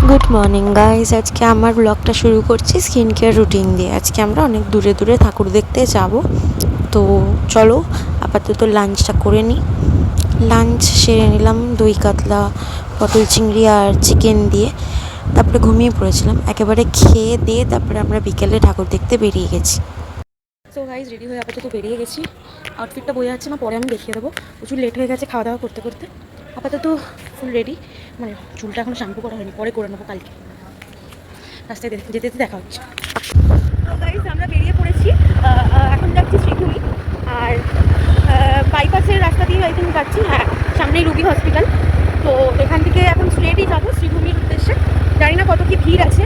Good morning guys. আজকে আমার ব্লগটা শুরু করছি স্কিন কেয়ার রুটিন দিয়ে। আজকে আমরা অনেক দূরে দূরে ঠাকুর দেখতে যাব, তো চলো আপাতত লাঞ্চটা করে নিই। লাঞ্চ সেরে নিলাম দই কাতলা, পটল চিংড়ি আর চিকেন দিয়ে। তারপরে ঘুমিয়ে পড়েছিলাম। একেবারে খেয়ে দিয়ে তারপরে আমরা বিকেলে ঠাকুর দেখতে বেরিয়ে গেছি। সো গাইজ রেডি হয়ে আপাতত বেরিয়ে গেছি। আউটফিটটা বোঝা যাচ্ছে না, পরে আমি দেখিয়ে দেবো। প্রচুর লেট হয়ে গেছে খাওয়া দাওয়া করতে করতে। আপাতত ফুল রেডি, মানে চুলটা এখন শ্যাম্পু করা হয়নি, পরে করে নেবো কালকে। রাস্তায় যেতে যেতে দেখা হচ্ছে। তো গাইজ আমরা বেরিয়ে পড়েছি, এখন যাচ্ছি শ্রীভূমি। আর বাইপাসের রাস্তা দিয়ে আই থিঙ্ক যাচ্ছি। হ্যাঁ, সামনেই রুবি হসপিটাল। তো এখান থেকে এখন স্ট্রেটই যাবো শ্রীভূমির উদ্দেশ্যে। জানি না কত কি ভিড় আছে,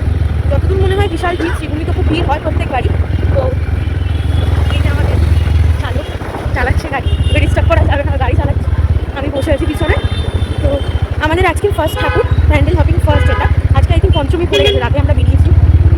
যতদূর মনে হয় বিশাল ভিড়। শ্রীভূমি তো খুব ভিড় হয় প্রত্যেকবারই। তো এই যে আমাদের চালক চালাচ্ছে গাড়ি, স্টপ করা যাবে না, গাড়ি চালাচ্ছে, আমি বসে আছি পিছনে। তো আমাদের আজকে ফার্স্ট ঠাকুর, প্যান্ডেল হপিং ফার্স্ট। এটা আজকে আই থিঙ্ক পঞ্চমী পড়ে গেছে, রাতে আমরা বেরিয়েছি।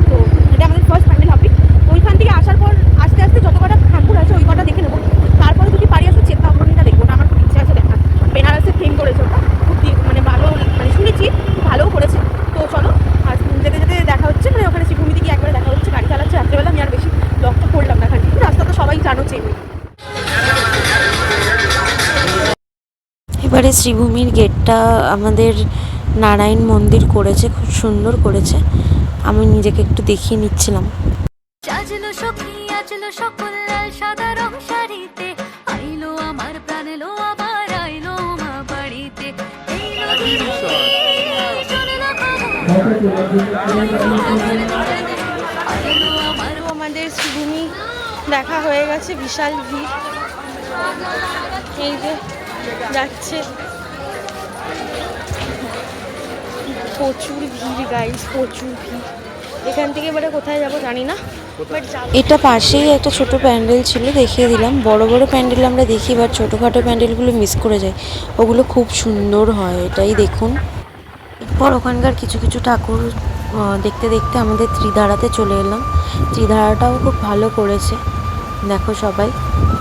তো এটা আমাদের ফার্স্ট প্যান্ডেল হপিং। তো ওইখান থেকে আসার পর আস্তে আস্তে যত কটা ঠাকুর আছে ওই কটা দেখে নেবো। তারপরে যদি পারি আসলে চেতনা অগ্রণীটা দেখবো, ওটা আমার খুব ইচ্ছা আছে দেখার। বেনারসে থিম করেছে ওটা, খুব মানে ভালো, মানে শুনেছি ভালোও করেছে। তো চলো আর যেতে যেতে দেখা হচ্ছে, মানে ওখানে শ্রীভূমিতে গিয়ে একবারে দেখা হচ্ছে। গাড়ি চালাচ্ছে রাত্রেবেলা, আমি আর বেশি ব্লগটা করলাম না। এখানে রাস্তা তো সবাই জানো চেনে। এবারে শ্রীভূমির গেটটা আমাদের নারায়ণ মন্দির করেছে, খুব সুন্দর করেছে। আমি নিজেকে একটু দেখিয়ে নিচ্ছিলাম। সাজলো সখী আজলো সকল লাল সাদা রং শাড়িতে, আইলো আমার প্রাণ এলো আবার আইলো মা বাড়িতে। আমাদের শ্রীভূমি দেখা হয়ে গেছে, বিশাল ভিড়। এই যে যাচ্ছে, প্রচুর ভিড় গাইস, প্রচুর ভিড়। এখান থেকে এবারে কোথায় যাবো জানি না, বাট এটা পাশেই একটা ছোট প্যান্ডেল ছিল, দেখিয়ে দিলাম। বড় বড় প্যান্ডেল আমরা দেখি, বাট ছোটোখাটো প্যান্ডেলগুলো মিস করে যাই। ওগুলো খুব সুন্দর হয়, এটাই দেখুন। এরপর ওখানকার কিছু কিছু ঠাকুর দেখতে দেখতে আমাদের ত্রিধারাতে চলে এলাম। ত্রিধারাটাও খুব ভালো করেছে, দেখো সবাই।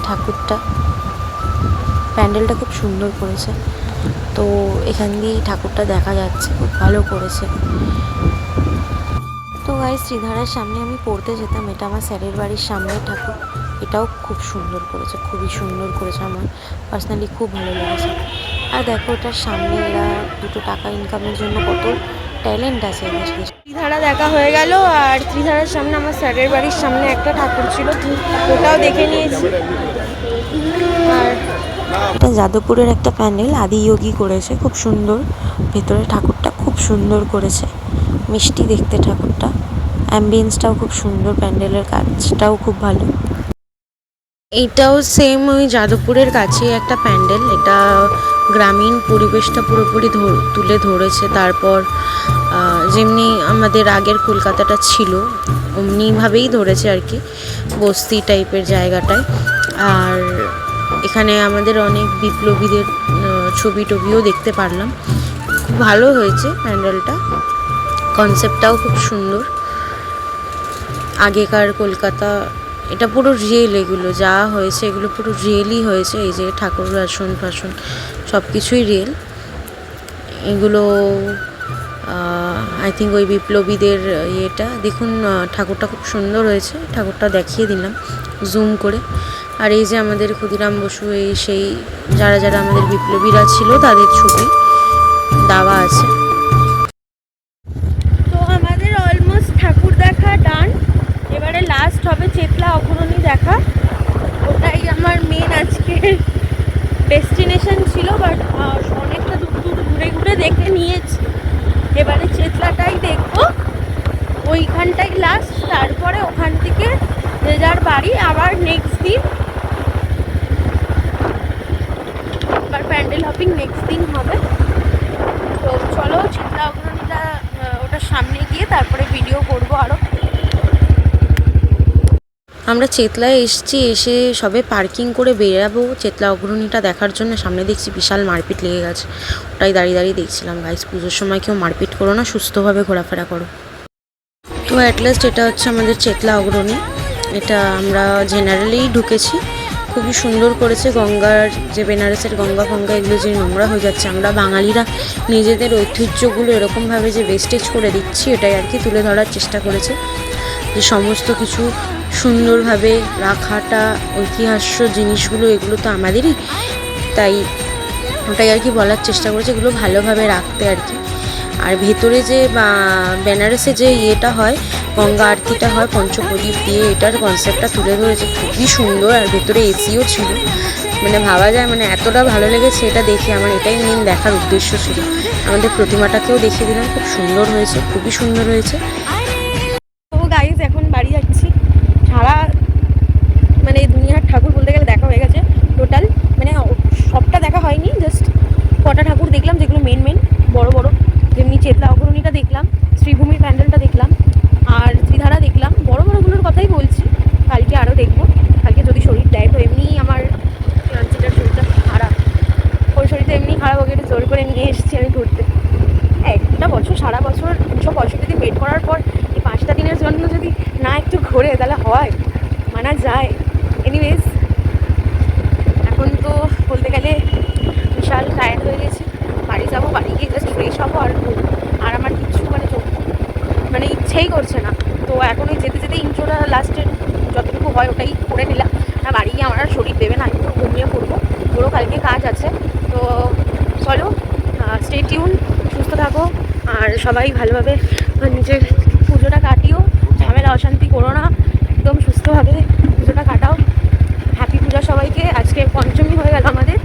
ঠাকুরটা, প্যান্ডেলটা খুব সুন্দর করেছে। তো এখান দিয়েই ঠাকুরটা দেখা যাচ্ছে, খুব ভালো করেছে। তো গাইস, শ্রীধারার সামনে আমি পড়তে যেতাম, এটা আমার স্যারের বাড়ির সামনে ঠাকুর। এটাও খুব সুন্দর করেছে, খুবই সুন্দর করেছে, আমার পার্সোনালি খুব ভালো লেগেছে। আর দেখো ওটার সামনে এরা দুটো টাকা ইনকামের জন্য কত ট্যালেন্ট আছে এদের। ত্রিধারা দেখা হয়ে গেল, আর ত্রিধারার সামনে আমার স্যারের বাড়ির সামনে একটা ঠাকুর ছিল, ওটাও দেখে নিয়েছি। আর এটা যাদবপুরের একটা প্যান্ডেল, আদিযোগী করেছে, খুব সুন্দর। ভেতরে ঠাকুরটা খুব সুন্দর করেছে, মিষ্টি দেখতে ঠাকুরটা। অ্যাম্বিয়েন্সটাও খুব সুন্দর, প্যান্ডেলের কাজটাও খুব ভালো। এইটাও সেম ওই যাদবপুরের কাছেই একটা প্যান্ডেল। এটা গ্রামীণ পরিবেশটা পুরোপুরি তুলে ধরেছে। তারপর যেমনি আমাদের আগের কলকাতাটা ছিল অমনিভাবেই ধরেছে আর কি, বস্তি টাইপের জায়গাটায়। আর এখানে আমাদের অনেক বিপ্লবীদের ছবি টবিও দেখতে পারলাম। খুব ভালো হয়েছে প্যান্ডেলটা, কনসেপ্টটাও খুব সুন্দর। আগেকার কলকাতা, এটা পুরো রিয়েল, এগুলো যা হয়েছে এগুলো পুরো রিয়েলই হয়েছে। এই যে ঠাকুর আসন ফাসন সব কিছুই রিয়েল। এগুলো আই থিঙ্ক ওই বিপ্লবীদের ইয়েটা দেখুন। ঠাকুরটা খুব সুন্দর হয়েছে, ঠাকুরটা দেখিয়ে দিলাম জুম করে। আর এই যে আমাদের ক্ষুদিরাম বসু, এই সেই যারা যারা আমাদের বিপ্লবীরা ছিল তাদের ছবি দেওয়া আছে। তো আমাদের অলমোস্ট ঠাকুর দেখা ডান। এবারে লাস্ট হবে চেতলা অগ্রণী দেখা। ওটাই আমার মেন আজকের ডেস্টিনেশন ছিল, বাট অনেকটা দূর দূর ঘুরে ঘুরে দেখে নিয়েছি। এবারে চেতলাটাই দেখবো, ওইখানটাই লাস্ট। তারপরে ওখান থেকে যে যার বাড়ি, আবার নেক্সট দিন আবার প্যান্ডেল হপিং নেক্সট দিন হবে। তো চলো চেতলা অগ্রণীটা ওটার সামনে গিয়ে তারপরে ভিডিও করবো আরও। আমরা চেতলায় এসেছি, এসে সবে পার্কিং করে বেরাবো চেতলা অগ্রণীটা দেখার জন্য। সামনে দেখছি বিশাল মারপিট লেগে গেছে, ওটাই দাঁড়িয়ে দাঁড়িয়ে দেখছিলাম। গাইস, পুজোর সময় কেউ মারপিট করো না, সুস্থভাবে ঘোরাফেরা করো। তো অ্যাটলাস্ট এটা হচ্ছে আমাদের চেতলা অগ্রণী। এটা আমরা জেনারেলি ঢুকেছি, খুবই সুন্দর করেছে। গঙ্গার যে বেনারসের গঙ্গা ফঙ্গা এগুলো যে নোংরা হয়ে যাচ্ছে, আমরা বাঙালিরা নিজেদের ঐতিহ্যগুলো এরকমভাবে যে ওয়েস্টেজ করে দিচ্ছি, এটাই আর কি তুলে ধরার চেষ্টা করেছে। যে সমস্ত কিছু সুন্দরভাবে রাখাটা, ঐতিহাস্য জিনিসগুলো এগুলো তো আমাদেরই, তাই ওটাই আর কি বলার চেষ্টা করেছে, এগুলো ভালোভাবে রাখতে আর কি। আর ভেতরে যে বেনারসে যে ইয়েটা হয়, গঙ্গা আরতিটা হয় পঞ্চপ্রদীপ দিয়ে, এটার কনসেপ্টটা তুলে ধরেছে খুবই সুন্দর। আর ভেতরে এসিও ছিল, মানে ভাবা যায়, মানে এতটা ভালো লেগেছে এটা দেখে। আমার এটাই মেন দেখার উদ্দেশ্য ছিল। আমাদের প্রতিমাটাকেও দেখিয়ে দিলাম, খুব সুন্দর হয়েছে, খুবই সুন্দর হয়েছে। তো গাইজ এখন বাড়ি যাচ্ছি। সারা মানে দুনিয়ার ঠাকুর বলতে গেলে দেখা হয়ে গেছে টোটাল, মানে সবটা দেখা হয়নি, জাস্ট কটা ঠাকুর দেখলাম যেগুলো মেন বড় বড়, যেমনি চেতলা অগ্রণীটা দেখলাম, শ্রীভূমির প্যান্ডেলটা দেখলাম, আর ত্রিধারা দেখলাম। বড় বড়গুলোর কথাই বলছি, কালকে আরও দেখবো। কালকে যদি শরীর দেয় তো, এমনি আমার ফিয়ান্সিটার শরীরটা খারাপ, ওই শরীরটা এমনি খারাপ, ওকে একটু জোর করে নিয়ে এসেছি আমি ঘুরতে। একটা বছর, সারা বছর 365 দিন ওয়েট করার পর এই 5টা দিনের জন্য যদি না একটু ঘোরে তাহলে হয়, মানা যায়। এনিওয়েজ, এখন তো বলতে গেলে বিশাল টায়ার্ড হয়ে গেছি। বাড়ি যাবো, বাড়ি গিয়ে জাস্ট ফ্রেশ হবো আর আর আমার কিছু মানে ইচ্ছেই করছে না। তো এখন ওই যেতে যেতে ইন্ট্রোটা লাস্টের যতটুকু হয় ওটাই করে নিলাম। আর বাড়ি গিয়ে আমার আর শরীর দেবে না, একটু ঘুমিয়ে পড়বো, পুরো কালকে কাজ আছে। তো চলো, স্টে টিউন, সুস্থ থাকো, আর সবাই ভালোভাবে নিজের পুজোটা কাটিও, ঝামেলা অশান্তি করো না, একদম সুস্থভাবে পুজোটা কাটাও। হ্যাপি পূজা সবাইকে। আজকে পঞ্চমী হয়ে গেল আমাদের।